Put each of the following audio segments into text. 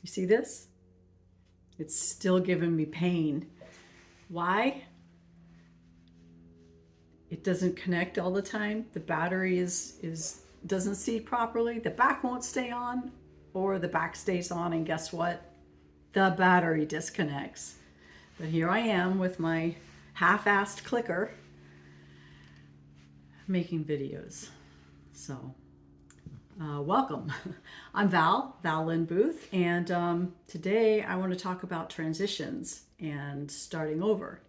You see this? It's still giving me pain. Why? It doesn't connect all the time. The battery is doesn't see properly. The back won't stay on, or the back stays on, and guess what? The battery disconnects. But here I am with my half-assed clicker making videos. So welcome. I'm Val Lynn Booth, and today I want to talk about transitions and starting over.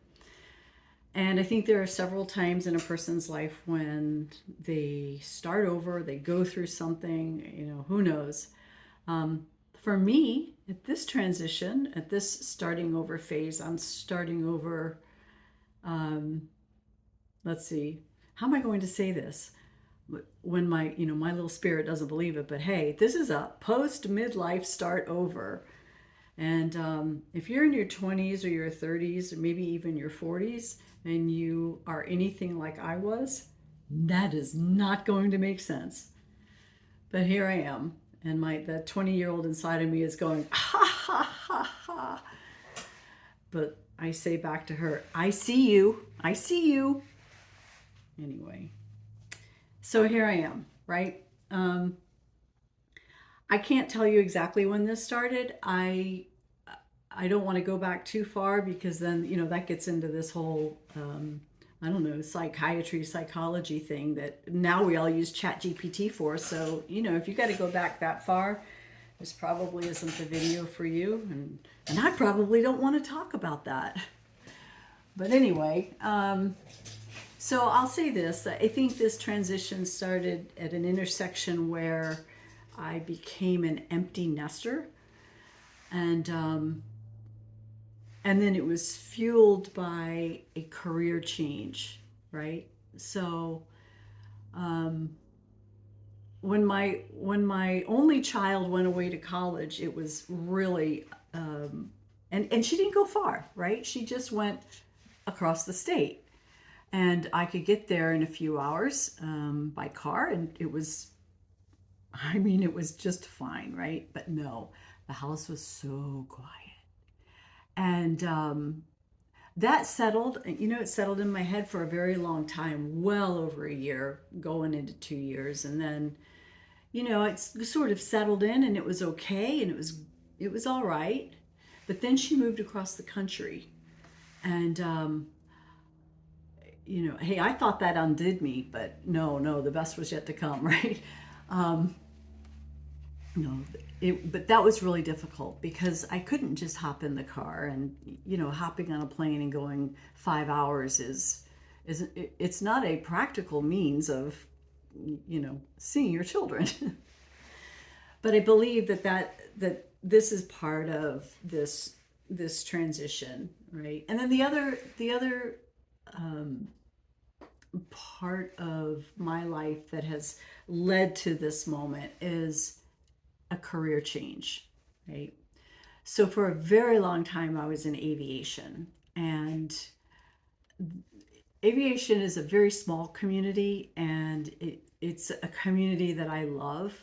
And I think there are several times in a person's life when they start over, they go through something, who knows. For me, at this transition, at this starting over phase, I'm starting over. Let's see, how am I going to say this? When my little spirit doesn't believe it, but hey, this is a post midlife start over. And if you're in your 20s or your 30s or maybe even your 40s and you are anything like I was, that is not going to make sense. But here I am, and the 20-year-old inside of me is going ha ha ha ha. But I say back to her, I see you. I see you. Anyway, so here I am, right? I can't tell you exactly when this started. I don't want to go back too far because then that gets into this whole I don't know, psychiatry, psychology thing that now we all use ChatGPT for. So if you got to go back that far, this probably isn't the video for you, and I probably don't want to talk about that. But anyway, so I'll say this: I think this transition started at an intersection where I became an empty nester, and then it was fueled by a career change, right? So when my only child went away to college, it was really and she didn't go far, right? She just went across the state, and I could get there in a few hours by car, and it was just fine, right? But no, the house was so quiet. And that settled, it settled in my head for a very long time, well over a year, going into 2 years. And then, it's sort of settled in, and it was okay, and it was all right. But then she moved across the country. And, hey, I thought that undid me, but no, the best was yet to come, right? Um, no, but that was really difficult because I couldn't just hop in the car, and hopping on a plane and going 5 hours it's not a practical means of seeing your children. But I believe that this is part of this transition, right? And then the other um, part of my life that has led to this moment is a career change, right? So for a very long time, I was in aviation, and aviation is a very small community, and it's a community that I love.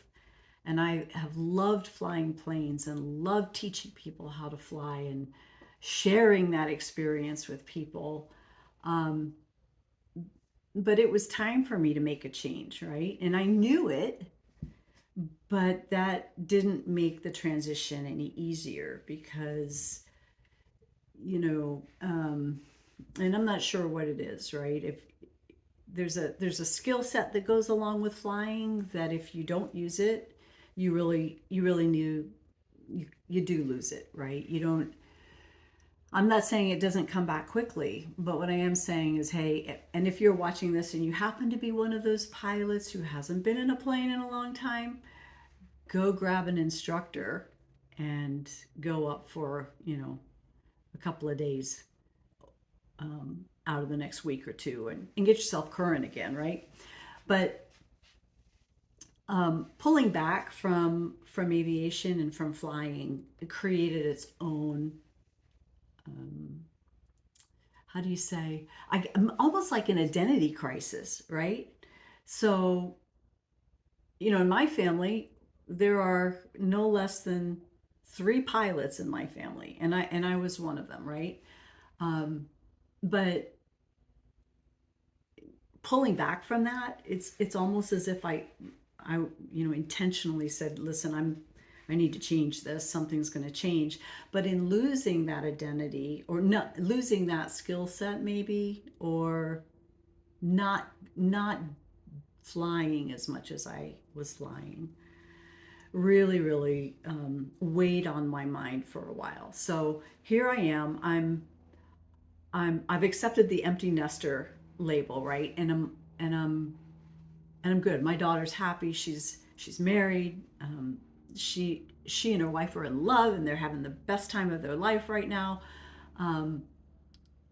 And I have loved flying planes and loved teaching people how to fly and sharing that experience with people. Um, but it was time for me to make a change, right? And I knew it, but that didn't make the transition any easier because you know and I'm not sure what it is, right? If there's a skill set that goes along with flying that if you don't use it, you really knew you do lose it, right? You don't. I'm not saying it doesn't come back quickly, but what I am saying is, hey, and if you're watching this and you happen to be one of those pilots who hasn't been in a plane in a long time, go grab an instructor and go up for a couple of days out of the next week or two, and get yourself current again, right? But pulling back from aviation and from flying, it created its own um, how do you say, almost like an identity crisis, right? So in my family, there are no less than three pilots in my family, and I was one of them, right? But pulling back from that, it's almost as if I intentionally said, listen, I need to change this. Something's going to change. But in losing that identity, or not losing that skill set, maybe, or not flying as much as I was flying, really, really weighed on my mind for a while. So here I am. I've accepted the empty nester label, right? And I'm good. My daughter's happy. She's married. She and her wife are in love, and they're having the best time of their life right now. Um,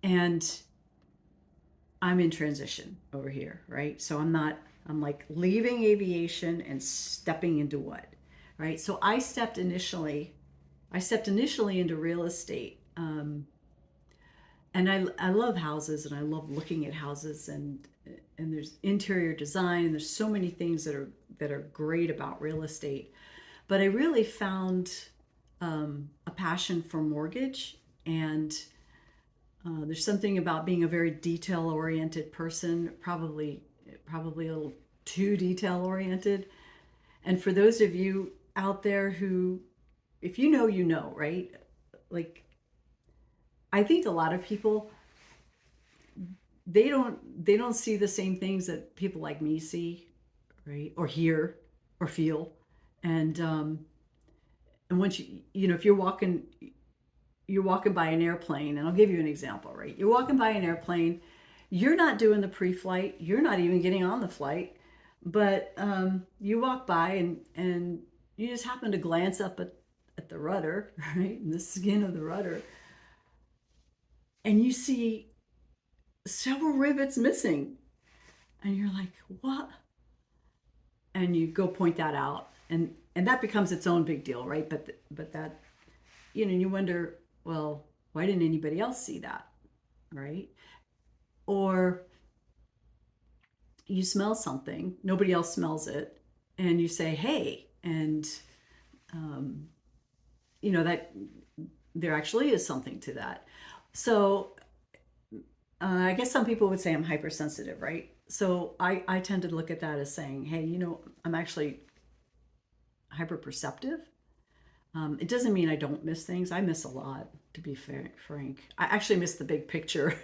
and I'm in transition over here, right? So I'm not. I'm like leaving aviation and stepping into what, right? So I stepped initially. I stepped initially into real estate. And I love houses, and I love looking at houses, and there's interior design, and there's so many things that are great about real estate. But I really found a passion for mortgage, and there's something about being a very detail oriented person, probably a little too detail oriented. And for those of you out there who, if you know, you know, right? Like, I think a lot of people, they don't see the same things that people like me see, right, or hear or feel. And um and once if you're walking by an airplane, and I'll give you an example, right? You're walking by an airplane, you're not doing the pre-flight, you're not even getting on the flight, but you walk by, and you just happen to glance up at the rudder, right, in the skin of the rudder, and you see several rivets missing, and you're like, what? And you go point that out, and that becomes its own big deal, right? But that, you wonder, well, why didn't anybody else see that, right? Or you smell something, nobody else smells it, and you say, hey, and um, that there actually is something to that. So I guess some people would say I'm hypersensitive, right? So I tend to look at that as saying, hey, I'm actually hyperperceptive. It doesn't mean I don't miss things. I miss a lot, to be frank. I actually miss the big picture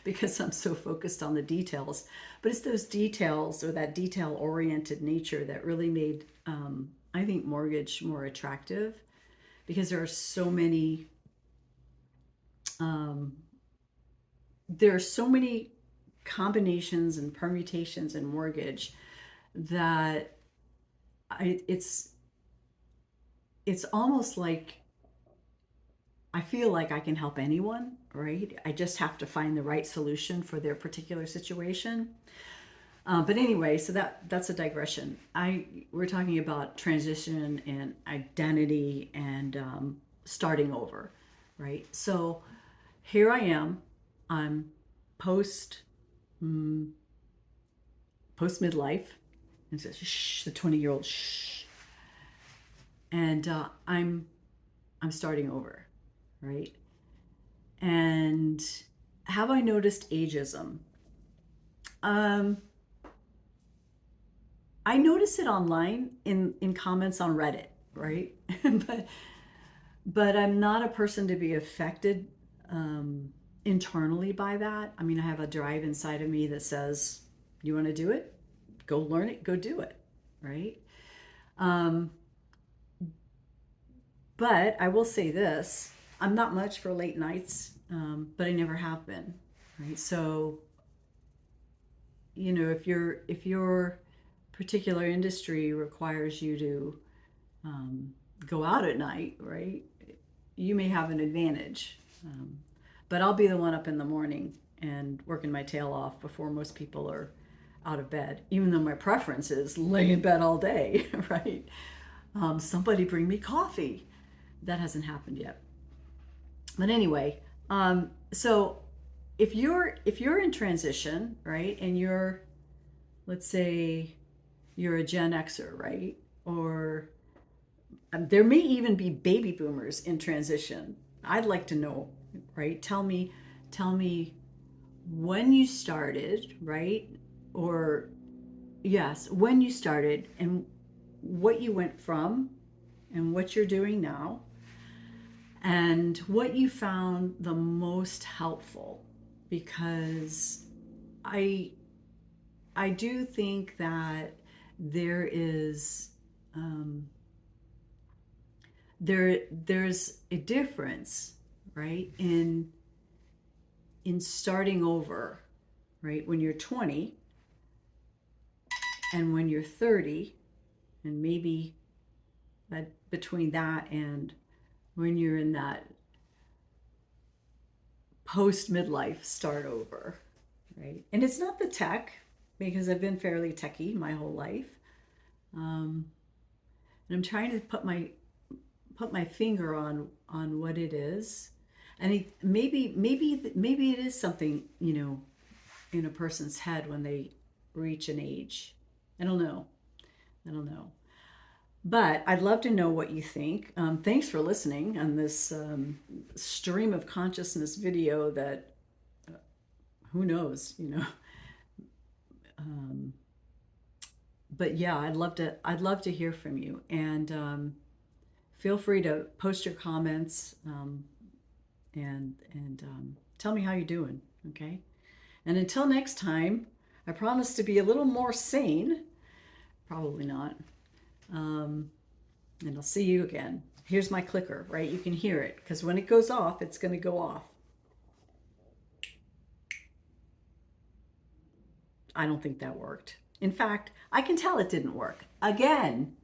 because I'm so focused on the details. But it's those details, or that detail oriented nature, that really made, I think, mortgage more attractive, because um, there are so many combinations and permutations in mortgage that it's almost like I feel like I can help anyone, right? I just have to find the right solution for their particular situation. But anyway, so that's a digression. We're talking about transition and identity, and starting over, right? So here I am. I'm post mm, post midlife, and says, shh, the 20-year-old, shh, and I'm starting over, right? And have I noticed ageism? Um, I notice it online in comments on Reddit, right? but but I'm not a person to be affected um, internally by that. I mean, I have a drive inside of me that says, "You want to do it? Go learn it. Go do it." Right? Um, but I will say this: I'm not much for late nights, but I never have been. Right? So, if your particular industry requires you to go out at night, right, you may have an advantage. But I'll be the one up in the morning and working my tail off before most people are out of bed, even though my preference is lay in bed all day, right? Somebody bring me coffee. That hasn't happened yet. But anyway, so if you're in transition, right, and let's say you're a Gen Xer, right, or There may even be baby boomers in transition. I'd like to know, right? Tell me when you started, right? Or yes, when you started and what you went from and what you're doing now and what you found the most helpful, because I I do think that there is um, there's a difference, right, in starting over, right, when you're 20 and when you're 30, and maybe that between that and when you're in that post midlife start over, right? And it's not the tech, because I've been fairly techy my whole life, um, and I'm trying to put my finger on what it is, and maybe it is something, in a person's head when they reach an age. I don't know. I don't know. But I'd love to know what you think. Thanks for listening on this stream of consciousness video that who knows, Um, but yeah, I'd love to hear from you, and feel free to post your comments, and tell me how you're doing. Okay. And until next time, I promise to be a little more sane. Probably not. Um, and I'll see you again. Here's my clicker, right? You can hear it because when it goes off, it's going to go off. I don't think that worked. In fact, I can tell it didn't work. Again.